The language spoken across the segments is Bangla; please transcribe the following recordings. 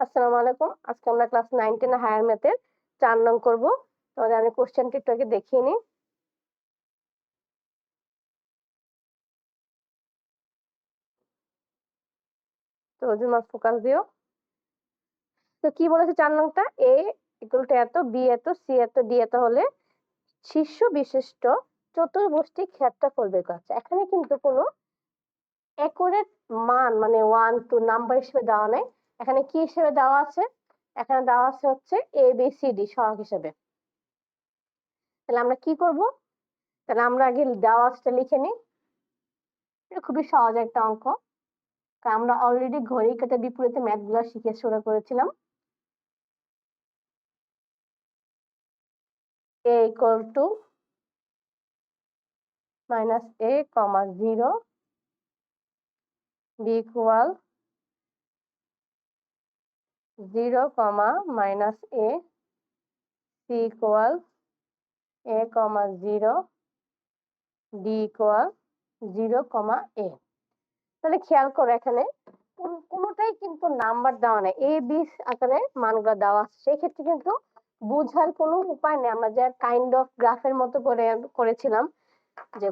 আসসালামু আলাইকুম। আজকে আমরা ক্লাস 9 10 হায়ার ম্যাথের 4 নং করব। তোমাদের আমি কোশ্চেনটি একটু আগে দেখিয়ে নিই। তো জুমার ফোকাস দিও। তো কি বলেছে 4 নংটা? a ইকুয়াল টু এত, b এত, c এত, d এত হলে শীর্ষ বিশিষ্ট চতুর্ভুজটি ক্ষেত্রফল বের করা আছে। এখানে কিন্তু কোনো অ্যাকুরেট মান মানে 1 2 নাম্বার হিসেবে দেওয়া নেই। এখানে কি হিসেবে দেওয়া আছে? এখানে দেওয়া আছে হচ্ছে a b c d সহগ হিসেবে। তাহলে আমরা কি করব? তাহলে আমরা আগে দেওয়া আছেটা লিখে নিই। এটা খুবই সহজ একটা অঙ্ক। আমরা অলরেডি ঘড়ি কাঁটার বিপরীতে ম্যাথগুলো শিখে শুরু করেছিলাম। a equal to minus a comma 0, b equal 0 comma minus a, c equal a comma 0, d equal 0 comma a। তাহলে খেয়াল করো এখানে কোনোটাই কিন্তু নাম্বার দেওয়া নেই, a b আকারে মানগুলো দেওয়া আছে। সেই ক্ষেত্রে কিন্তু বোঝার কোনো উপায় নেই। আমরা যে কাইন্ড অফ গ্রাফের মতো করে করেছিলাম যে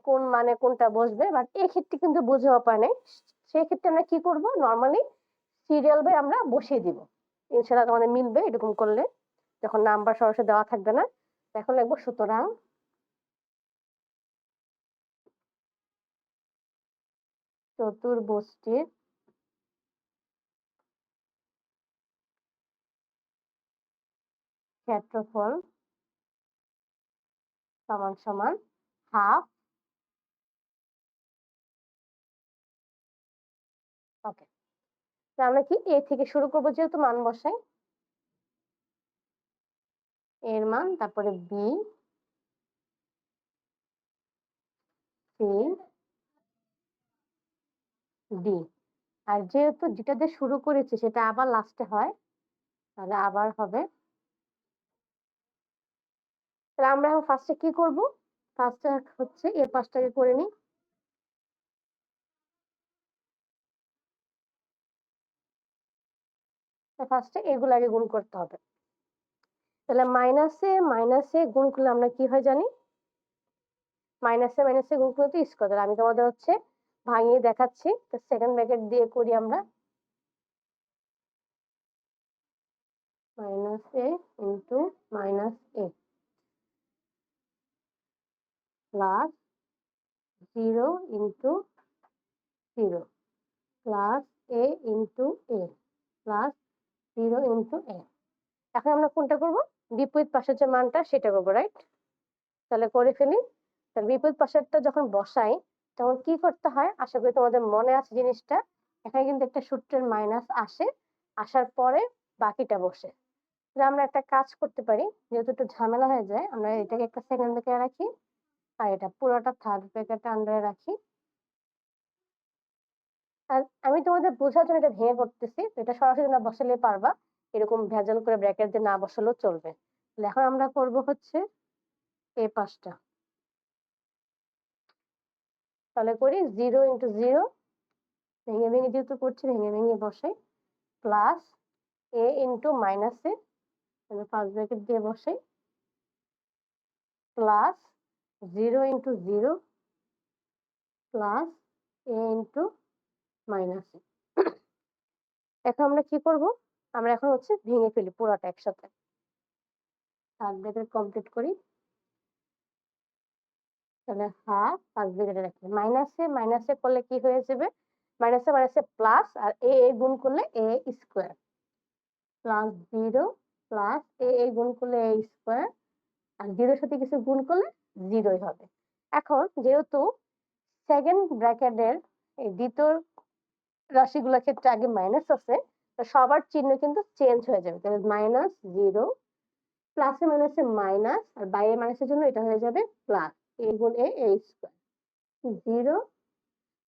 কোন মানে কোনটা বসবে, বাট এই ক্ষেত্রে কিন্তু বুঝে উপায় নেই। সেই ক্ষেত্রে আমরা কি করব, নরমালি সিরিয়াল বাই আমরা বসিয়ে দিব। ইনশাআল্লাহ তোমাদের মিলবে এরকম করলে, যখন নাম্বার সরাসরি দেওয়া থাকবে না। এখন লিখবো সুতরাং চতুর্ভুজটির ক্ষেত্রফল সমান সমান হাফ। ওকে, আমরা কি এ থেকে শুরু করবো, যেহেতু মান বসাই এর মান, তারপরে বি, সি, ডি। আর যেহেতু যেটা দিয়ে শুরু করেছি সেটা আবার লাস্টে হয়, তাহলে আবার হবে। তাহলে আমরা এখন ফার্স্টে কি করব? ফার্স্টে হচ্ছে এর পাশটাকে করে নিই। ফার্স্টে এগুলো আগে গুণ করতে হবে। তাহলে মাইনাসে গুণ করলে আমরা কি হয় জানি? মাইনাসে গুণ করলে তো স্কয়ার। তাহলে আমি তোমাদের হচ্ছে ভাঙিয়ে দেখাচ্ছি। তো সেকেন্ড ব্র্যাকেট দিয়ে করি আমরা। মাইনাস এ ইন্টু মাইনাস এ প্লাস 0 ইন্টু 0 প্লাস এ ইন্টু এ প্লাস 0 ইন্টু এ। এখন আমরা কোনটা করব? বিপরীত পাশের যে মানটা সেটা করবো, রাইট? তাহলে করে ফেলি। তাহলে বিপরীত পাশেরটা যখন বসাই তখন কি করতে হয়, আশা করি তোমাদের মনে আছে জিনিসটা। এখানে কিন্তু একটা সূত্রের মাইনাস আসে, আসার পরে বাকিটা বসে। তাহলে আমরা একটা কাজ করতে পারি, যেহেতু একটু ঝামেলা হয়ে যায়, আমরা এটাকে একটা সেকেন্ড ব্র্যাকেটে রাখি আর এটা পুরোটা থার্ড ব্র্যাকেটে আন্ডারে রাখি। আর আমি তোমাদের বোঝার জন্য এটা ভেঙে করতেছি, তো এটা সরাসরি না বসালে পারবা, এরকম ভেজাল করে ব্র্যাকেট দিয়ে না বসালেও চলবে। তাহলে এখন আমরা করব হচ্ছে এই পাশটা। তাহলে করি 0 ইন্টু 0, ভেঙে ভেঙে যেহেতু করছি ভেঙে ভেঙে বসাই, প্লাস এ ইন্টু মাইনাস এ, ফার্স্ট ব্র্যাকেট দিয়ে বসাই, প্লাস 0 ইন্টু 0 প্লাস এ ইন্টু মাইনাস এ। এখন আমরা কি করব? আমরা এখন হচ্ছে ভেঙে ফেলি পুরোটা একসাথে। থার্ড ব্র্যাকেট কমপ্লিট করি। তাহলে হাফ ফার্স্ট ব্র্যাকেটে রাখি, মাইনাসে করলে কি হয়ে যাবে? মাইনাসে প্লাস, আর এ গুণ করলে এ স্কোয়ার, প্লাস 0 প্লাস এ গুণ করলে এ স্কোয়ার, আর 0 সাথে কিছু গুণ করলে 0ই হবে। এখন যেহেতু সেকেন্ড ব্র্যাকেটের এই দ্বিতীয় রাশিগুলোর ক্ষেত্রে আগে মাইনাস আছে, তো সবার চিহ্ন কিন্তু চেঞ্জ হয়ে যাবে। তাহলে মাইনাস 0, প্লাসে মাইনাসে মাইনাস, আর বাইরে মাইনাসের জন্য এটা হয়ে যাবে প্লাস এ গুণ এ স্কোয়ার। 0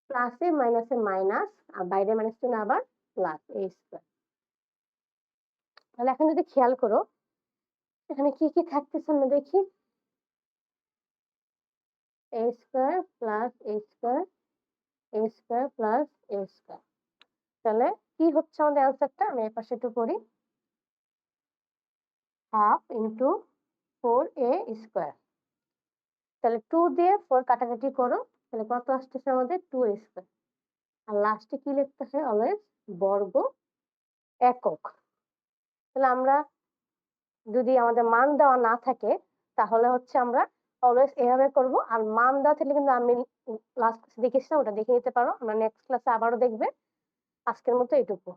প্লাসে মাইনাসে মাইনাস, আর বাইরে মাইনাস জন্য আবার প্লাস এ স্কোয়ার। তাহলে এখন যদি খেয়াল করো এখানে কি কি থাকতেছে আমরা দেখি। এ স্কোয়ার প্লাস এ স্কোয়ার, এ স্কোয়ার প্লাস এ স্কোয়ার। তাহলে কি কি হচ্ছে আমাদের অ্যান্সারটা? আমি এই পাশে একটু করি। Half into 4a square. তাহলে 2 দিয়ে 4 কাটাকাটি করো, তাহলে কত আসতেছে আমাদের? 2a square. আর লাস্টে কি লিখতে হয়? অলওয়েজ বর্গ একক। তাহলে আমরা যদি আমাদের মান দেওয়া না থাকে তাহলে হচ্ছে আমরা অলওয়েজ এভাবে করব। আর মান দেওয়া থাকলে কিন্তু আমি লাস্ট ক্লাসে দেখিয়েছিলাম, ওটা দেখে নিতে পারো। আমরা নেক্সট ক্লাসে আবারও দেখবে। আজকের মতো এইটুকু।